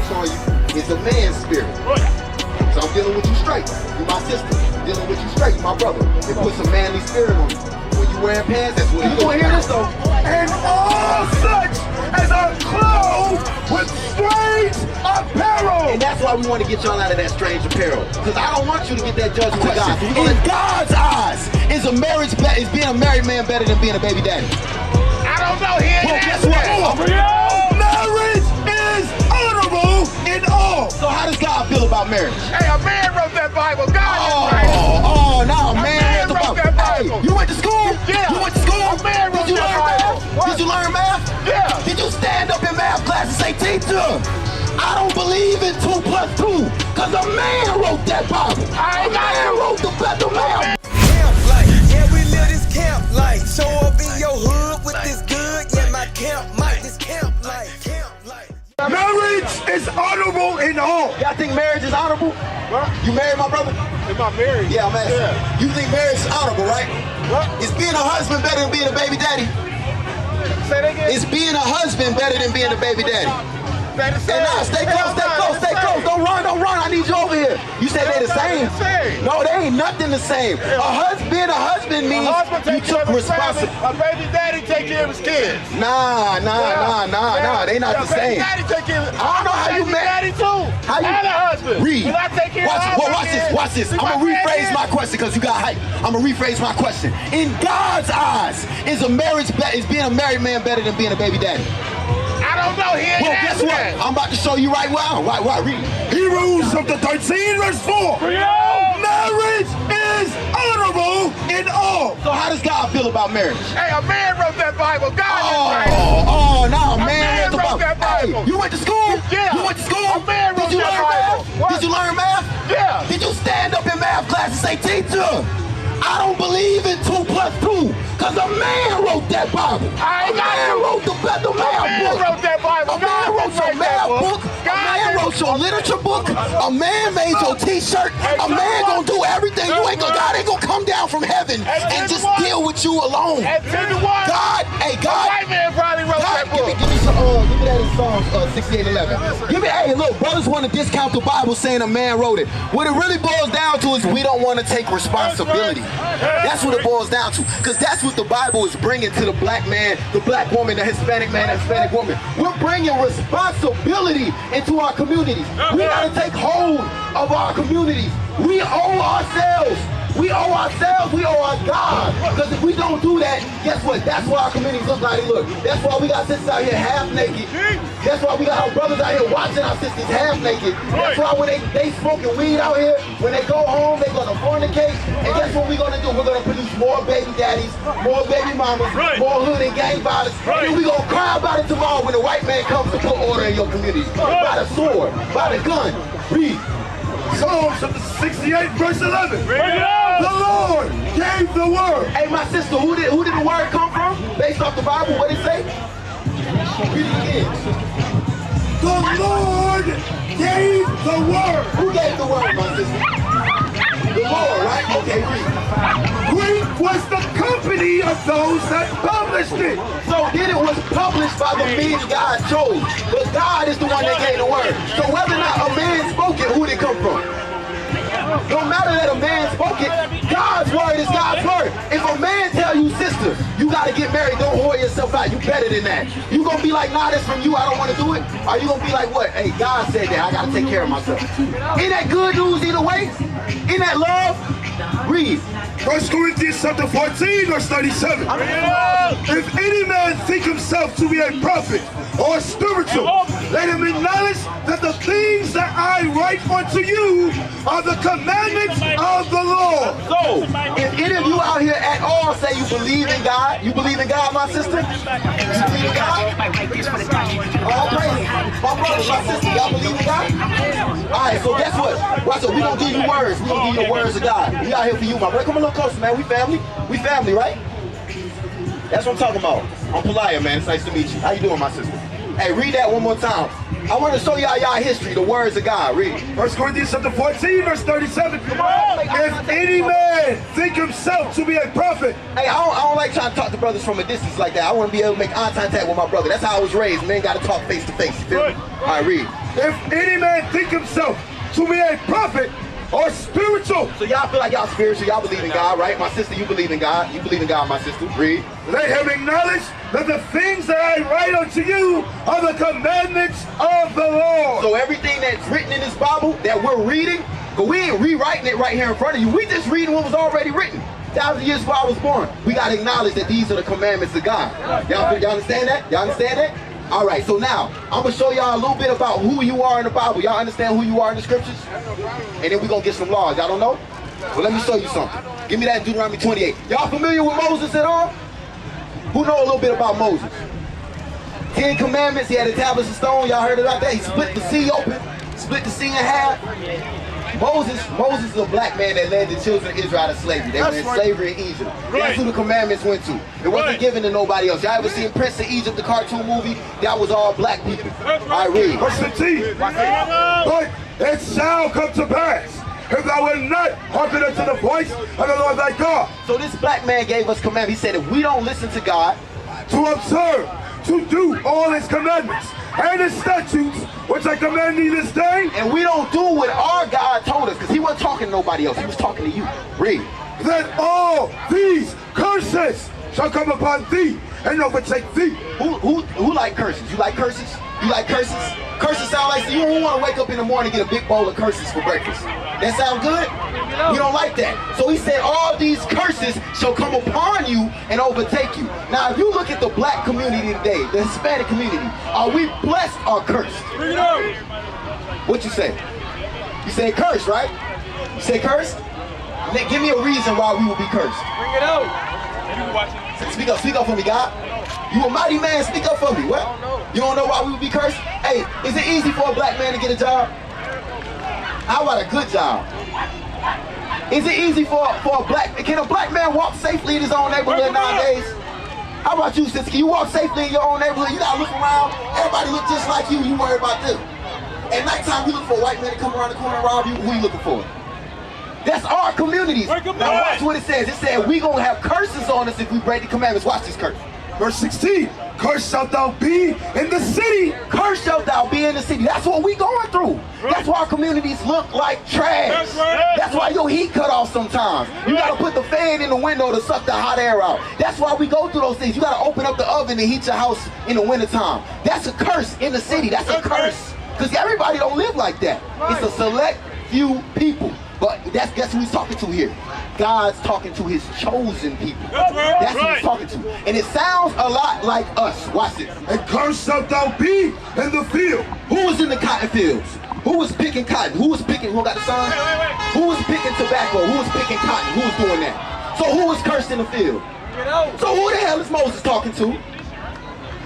puts on you is a man's spirit. Right. So I'm dealing with you straight. You my sister. I'm dealing with you straight. You my brother. It puts a manly spirit on you. When you wearing pants, that's what you gonna hear this though. And all such as are clothed with strange apparel. And that's why we want to get y'all out of that strange apparel. Because I don't want you to get that judgment of God. In God's eyes, is being a married man better than being a baby daddy? I don't know. He ain't Well, guess what? Marriage is honorable in all. So how does God feel about marriage? Hey, a man wrote that Bible. God is right. No, man wrote that Bible. Hey, you went to school? Yeah. You went to school? A man wrote Did you that learn Bible. math? What? Did you learn math? Yeah. Did you stand up in math class and say, teacher, I don't believe in 2 plus 2, because a man wrote that Bible. I ain't got man you. wrote the better man. Camp life, yeah, we live this camp life. Show up in your hood with this good, yeah, my camp mic, this camp life, camp life. Marriage is honorable in all. Y'all think marriage is honorable? What? You married, my brother? Am I married? Yeah, I'm asking. Yeah. You think marriage is honorable, right? What? Is being a husband better than being a baby daddy? Say that again. Is being a husband better than being a baby daddy? Say the same. And now, stay close, stay close, stay close. Don't run. I need you over here. You said they're the same. No, they ain't nothing the same. Being a husband means you took responsibility. A baby daddy take care of his kids. Nah. They not the same. Baby daddy take care of. I don't know how you baby met. daddy too. How you and a husband. Read. And I take care of all my kids. Watch this. See I'm gonna my rephrase grandkids? my question because you got hype. I'm gonna rephrase my question. In God's eyes, is being a married man better than being a baby daddy? I don't know. He ain't Well, guess what? that. I'm about to show you right now. Right, read. Hebrews chapter 13 verse 4. Marriage is honorable in all. So how does God feel about marriage? Hey, a man wrote that Bible. God is right. No, A man man wrote that Bible. Hey, you went to school? Yeah. You went to school? A man wrote Did you that learn Bible. math? What? Did you learn math? Yeah. Did you stand up in math class and say, teacher, I don't believe in 2 plus 2, because a man wrote that Bible. I ain't got you. wrote the better math A man book. wrote that Bible. A man wrote your math book. A man wrote your literature book. A man made your t-shirt. A man gonna do everything. God ain't gonna come down from heaven and just deal with you alone. At 10 to 1. God, A white man probably wrote that book. Give me that in Psalms 68:11. Hey, look, brothers want to discount the Bible saying a man wrote it. What it really boils down to is we don't want to take responsibility. That's what it boils down to, because that's what the Bible is bringing to the black man, the black woman, the Hispanic man, the Hispanic woman. We're bringing responsibility into our communities. We gotta take hold of our communities. We owe ourselves. We owe ourselves, we owe our God. Because if we don't do that, guess what? That's why our communities look like they look. That's why we got sisters out here half naked. That's why we got our brothers out here watching our sisters half naked. That's why when they smoking weed out here, when they go home, they're gonna fornicate. And guess what we're gonna do? We're gonna produce more baby daddies, more baby mamas, more hood and gang violence. And we're gonna cry about it tomorrow when the white man comes to put order in your community. By the sword, by the gun. Read. Psalms 68 verse 11. The Lord gave the word. Hey, my sister, who did the word come from? Based off the Bible, what did it say? Read it again. The Lord gave the word. Who gave the word, my sister? The Lord, right? Okay, read. Great was the company of those that published it. So then it was published by the men God chose. But God is the one that gave the word. So whether or not a man spoke it, who did it come from? No matter that a man spoke it, God's word is God's word. If a man tell you, sister, you gotta get married, don't whore yourself out, you better than that. You gonna be like, nah, that's from you, I don't wanna do it? Or you gonna be like, what? Hey, God said that, I gotta take care of myself. Ain't that good news either way? Ain't that love? Read. 1 Corinthians chapter 14 verse 37. If any man think himself to be a prophet or spiritual, let him acknowledge that the things that I write unto you are the commandments of the Lord. So, if any of you out here at all say you believe in God, my sister? You believe in God? All praise. My brothers, my sister, y'all believe in God? Alright, so guess what? Watch it, we gonna give you words. We gonna give you the words of God. We out here for you, my brother. Come a little closer, man. We family. We family, right? That's what I'm talking about. I'm Pelaya, man. It's nice to meet you. How you doing, my sister? Hey, read that one more time. I want to show y'all history, the words of God. Read. 1 Corinthians chapter 14 verse 37. If any man think himself to be a prophet. Hey, I don't like trying to talk to brothers from a distance like that. I want to be able to make eye contact with my brother. That's how I was raised. Men got to talk face to face. You feel me? All right, read. if any man think himself to be a prophet or spiritual. So y'all feel like y'all spiritual, y'all believe in God, right? My sister, you believe in God. You believe in God, my sister. Read. Let him acknowledge that the things that I write unto you are the commandments of the Lord. So everything that's written in this Bible that we're reading, but we ain't rewriting it right here in front of you. We just reading what was already written. 1,000 years before I was born. We got to acknowledge that these are the commandments of God. Y'all understand that? Y'all understand that? All right, so now, I'm going to show y'all a little bit about who you are in the Bible. Y'all understand who you are in the scriptures? And then we're going to get some laws. Y'all don't know? Well, let me show you something. Give me that Deuteronomy 28. Y'all familiar with Moses at all? Who know a little bit about Moses? 10 commandments. He had the tablets of stone. Y'all heard about that? He split the sea open, split the sea in half. Moses is a black man that led the children of Israel out of slavery. They were in slavery in Egypt. That's who the commandments went to. It wasn't given to nobody else. Y'all ever seen Prince of Egypt, the cartoon movie? That was all black people. I read. Verse 15. But it shall come to pass, if thou wilt not hearken unto the voice of the Lord thy God. So this black man gave us commandments. He said if we don't listen to God, to observe, to do all his commandments and his statutes, which I command thee this day, and we don't do what our God told us, because he wasn't talking to nobody else, he was talking to you. Read. that all these curses shall come upon thee and overtake thee. Who like curses? You like curses? You like curses? Curses sound like you don't want to wake up in the morning and get a big bowl of curses for breakfast. That sound good? We don't like that. So he said all these curses shall come upon you and overtake you. Now if you look at the black community today, the Hispanic community, are we blessed or cursed? Bring it up. What you say? You say cursed, right? You say cursed? Then give me a reason why we will be cursed. Bring it out. Speak up for me, God. You a mighty man, speak up for me. What? You don't know why we would be cursed? Hey, is it easy for a black man to get a job? How about a good job? Is it easy for a can a black man walk safely in his own neighborhood nowadays? How about you, sis? Can you walk safely in your own neighborhood? You gotta look around, everybody look just like you, you worry about them. At nighttime, you look for a white man to come around the corner and rob you, who you looking for? That's our communities. Now watch what it says. It said we gonna have curses on us if we break the commandments. Watch this curse. Verse 16, cursed shalt thou be in the city. Cursed shalt thou be in the city. That's what we going through. That's why our communities look like trash. That's why your heat cut off sometimes. You gotta put the fan in the window to suck the hot air out. That's why we go through those things. You gotta open up the oven to heat your house in the wintertime. That's a curse in the city. That's a curse. Because everybody don't live like that. It's a select few people. But guess who he's talking to here? God's talking to his chosen people. That's who he's talking to. And it sounds a lot like us. Watch it. And cursed shalt thou be in the field. Who was in the cotton fields? Who was picking cotton? Who was picking, who got the sign? Who was picking tobacco? Who was picking cotton? Who was doing that? So who was cursed in the field? So who the hell is Moses talking to?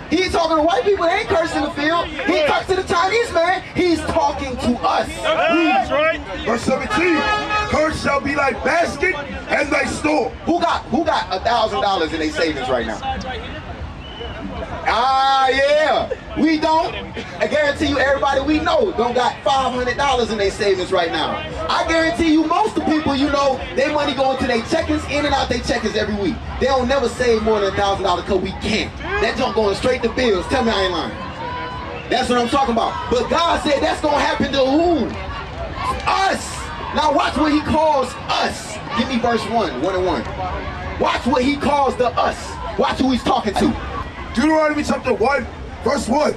He ain't talking to white people, they ain't cursed in the field. He ain't talking to the Chinese man, he's talking to us. That's right. Verse 17, cursed shall be thy basket and thy store. Who got $1,000 in their savings right now? Ah, yeah. We don't. I guarantee you everybody we know don't got $500 in their savings right now. I guarantee you most of the people you know, their money going to their checkings, in and out their checkings every week. They don't never save more than $1,000 because we can't. That junk going straight to bills. Tell me I ain't lying. That's what I'm talking about. But God said that's going to happen to who? Us. Now watch what he calls us. Give me verse 1 and 1. Watch what he calls the us. Watch who he's talking to. Deuteronomy chapter 1, verse 1.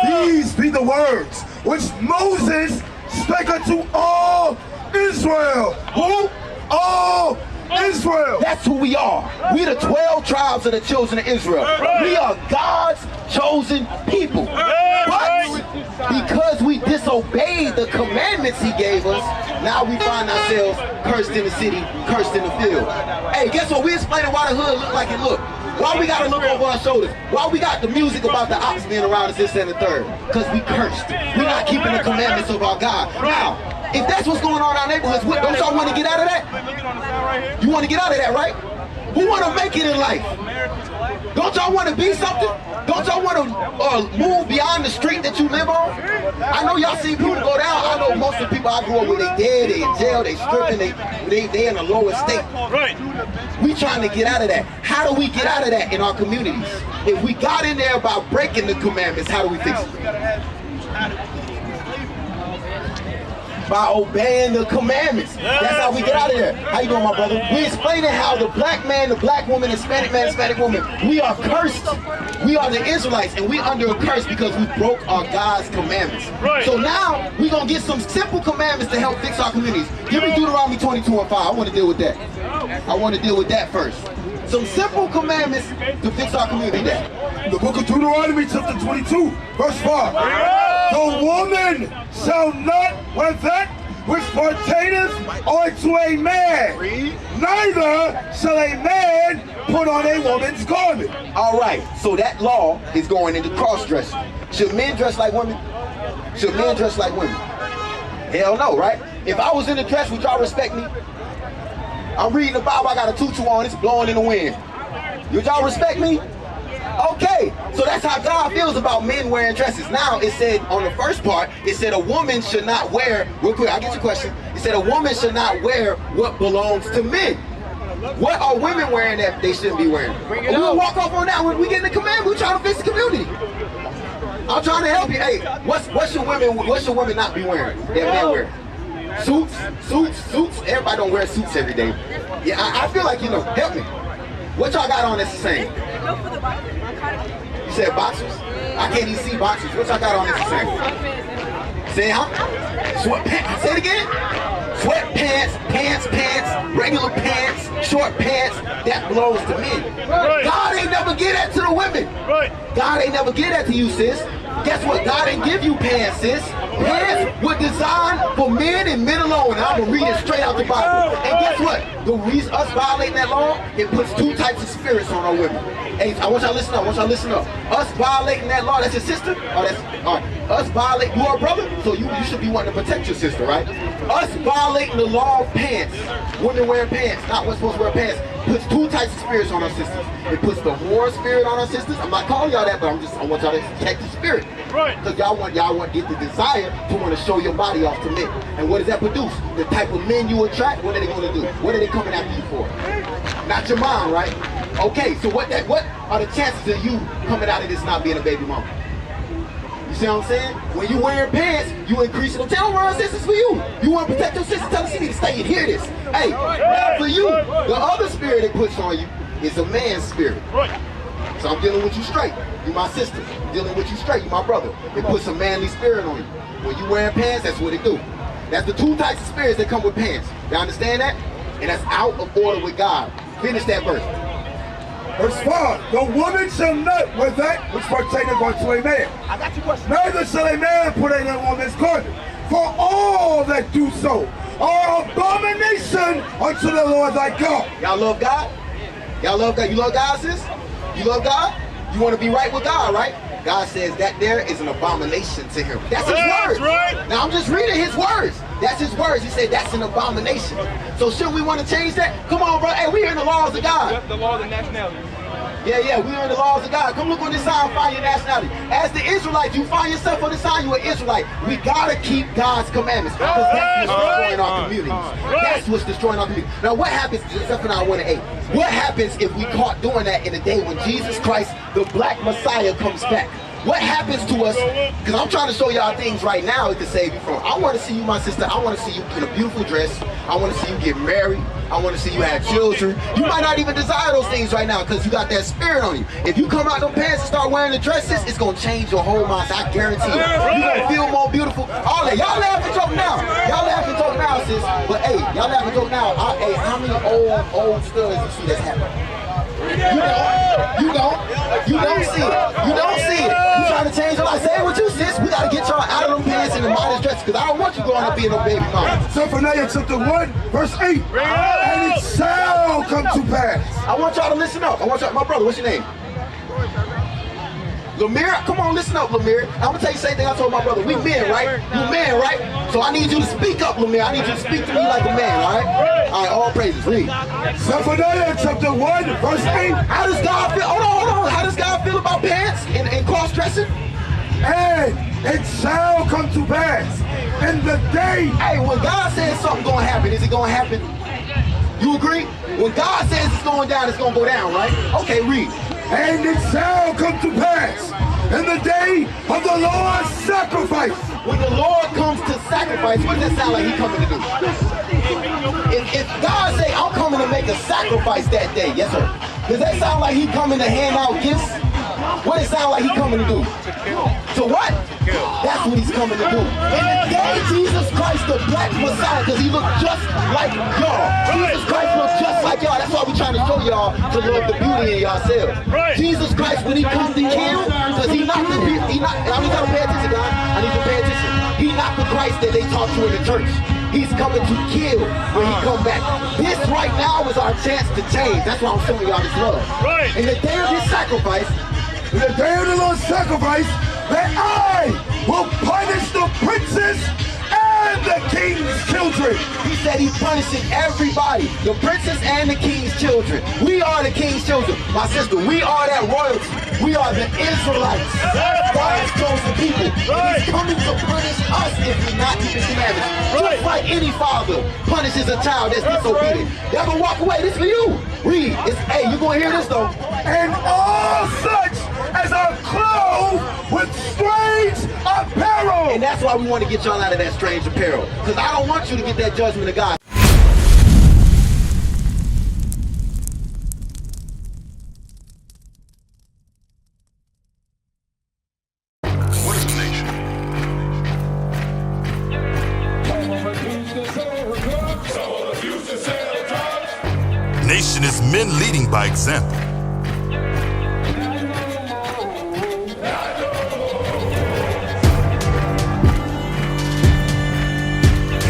These be the words which Moses spake unto all Israel. Who? All Israel. That's who we are. We the 12 tribes of the children of Israel. We are God's chosen people. But because we disobeyed the commandments he gave us, now we find ourselves cursed in the city, cursed in the field. Hey, guess what? We explaining why the hood look like it look. Why we gotta look over our shoulders? Why we got the music about the ox being around us this and the third? Because we cursed. We're not keeping the commandments of our God. Now, if that's what's going on in our neighborhoods, don't y'all want to get out of that? You want to get out of that, right? Who want to make it in life? Don't y'all want to be something? Don't y'all want to move beyond the street that you live on? I know y'all see people go down. I know most of the people I grew up with, they dead, they in jail, they stripping, they in a lower state. Right. We trying to get out of that. How do we get out of that in our communities? If we got in there about breaking the commandments, how do we fix it? By obeying the commandments. That's how we get out of there. How you doing, my brother? We explaining how the black man, the black woman, Hispanic man, Hispanic woman, we are cursed. We are the Israelites, and we under a curse because we broke our God's commandments. Right. So now we're gonna get some simple commandments to help fix our communities. Give me Deuteronomy 22:5. I want to deal with that. I want to deal with that first. Some simple commandments to fix our community. The book of Deuteronomy chapter 22, verse 5. The woman shall not wear that which pertaineth unto a man, neither shall a man put on a woman's garment. All right, so that law is going into cross-dressing. Should men dress like women? Should men dress like women? Hell no, right? If I was in a dress, would y'all respect me? I'm reading the Bible, I got a tutu on, it's blowing in the wind. Would y'all respect me? Okay, so that's how God feels about men wearing dresses. Now, it said on the first part, it said a woman should not wear, real quick, I'll get your question. It said a woman should not wear what belongs to men. What are women wearing that they shouldn't be wearing? We'll walk off on that when we get in the command. We're trying to fix the community. I'm trying to help you. Hey, what should women not be wearing that men wear? Suits. Everybody don't wear suits every day. Yeah, I feel like, you know, help me. What y'all got on that's the same? You said boxers? I can't even see boxers. What y'all got on that's the same? Say how? Sweatpants. Say it again? Sweatpants, pants, regular pants, short pants, that belongs to men. God ain't never give that to the women. God ain't never give that to you, sis. Guess what? God didn't give you pants, sis. Pants were designed for men and men alone. And I'm going to read it straight out the Bible. And guess what? The reason us violating that law, it puts two types of spirits on our women. Hey, I want y'all to listen up. Us violating that law, that's your sister? Oh, that's, all right. Us violating, you are a brother, so you should be wanting to protect your sister, right? Us violating the law of pants, women wearing pants, not what's supposed to wear pants, puts two types of spirits on our sisters. It puts the whore spirit on our sisters. I'm not calling y'all that, but I want y'all to protect the spirit. Because y'all want get the desire to want to show your body off to men. And what does that produce? The type of men you attract, what are they going to do? What are they coming after you for? Not your mom, right? Okay, so what are the chances of you coming out of this not being a baby mama? You see what I'm saying? When you wearing pants, you increasing them. Tell them our sisters for you. You want to protect your sisters, tell them she need to stay and hear this. Hey, now for you, the other spirit it puts on you is a man's spirit. So I'm dealing with you straight. You my sister. I'm dealing with you straight. You my brother. It puts a manly spirit on you. When you wearing pants, that's what it do. That's the two types of spirits that come with pants. You understand that? And that's out of order with God. Finish that verse. Verse 5, the woman shall not wear that which pertaineth unto a man. I got your question. Neither shall a man put on a woman's garment. For all that do so are abomination unto the Lord thy God. Y'all love God? Y'all love God? You love God, sis? You love God? You want to be right with God, right? God says that there is an abomination to him. That's his words. Right. Now I'm just reading his words. That's his words. He said that's an abomination. So should we want to change that? Come on, bro. Hey, we are in the laws of God. The laws of nationality. Yeah, we are in the laws of God. Come look on this sign and find your nationality. As the Israelites, you find yourself on the sign, you're an Israelite. We gotta keep God's commandments because that's what's destroying our communities. That's what's destroying our communities. Now what happens, Zephaniah 1:8, what happens if we caught doing that in the day when Jesus Christ, the black Messiah, comes back? What happens to us? Because I'm trying to show y'all things right now to save you from. I want to see you, my sister. I want to see you in a beautiful dress. I want to see you get married. I want to see you have children. You might not even desire those things right now because you got that spirit on you. If you come out them pants and start wearing the dresses, it's going to change your whole mind. I guarantee you. You're going to feel more beautiful. All that. Y'all laugh and joke now. Y'all laugh and joke now, sis. But hey, y'all laugh and joke now. Hey, how many old studs you see that's happening? You don't see it. You don't see it. You trying to change your life. Say what you, sis. We got to get y'all out of them pants and the modest dresses because I don't want you growing up being no baby mama. Zephaniah chapter 1, verse 8. And it shall come to pass. I want y'all to listen up. I want y'all, my brother, what's your name? Lemire, come on, listen up, Lemire. I'm gonna tell you the same thing I told my brother. We men, right? You men, right? So I need you to speak up, Lemire. I need you to speak to me like a man, all right? All right, all praises. Read. Zephaniah chapter 1, verse 8. How does God feel? Hold on. How does God feel about pants and cross-dressing? And it shall come to pass in the day. Hey, when God says something gonna happen, is it gonna happen? You agree? When God says it's going down, it's gonna go down, right? Okay, read. And it shall come to pass in the day of the Lord's sacrifice. When the Lord comes to sacrifice. sacrifice, what does that sound like he coming to do? If God say, I'm coming to make a sacrifice that day, yes sir, does that sound like he coming to hand out gifts? What does it sound like he coming to do? To what? That's what he's coming to do. In the day Jesus Christ, the black Messiah, because he looked just like y'all. Jesus Christ looked just like y'all. That's why we're trying to show y'all to love the beauty in yourselves. Jesus Christ, when he comes to kill, because he not, I need y'all to pay attention, God. I need you to pay attention. He not the Christ that they taught you in the church. He's coming to kill when he come back. This right now is our chance to change. That's why I'm showing y'all this love. In the day of his sacrifice, In the day of the Lord's sacrifice, that I will punish the princes and the king's children. he said he's punishing everybody, the princess and the king's children. We are the king's children. My sister, we are that royalty. We are the Israelites. God's chosen people. And he's coming to punish us if we not keep his commandments. Just like any father punishes a child that's disobedient. Y'all gonna walk away. This for you. Read. Hey, you gonna hear this though. And all such as are clothed with strange apparel. And that's why we want to get y'all out of that strange apparel. Because I don't want you to get that judgment of God. What is a nation? Nation is men leading by example.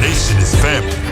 Nation is family.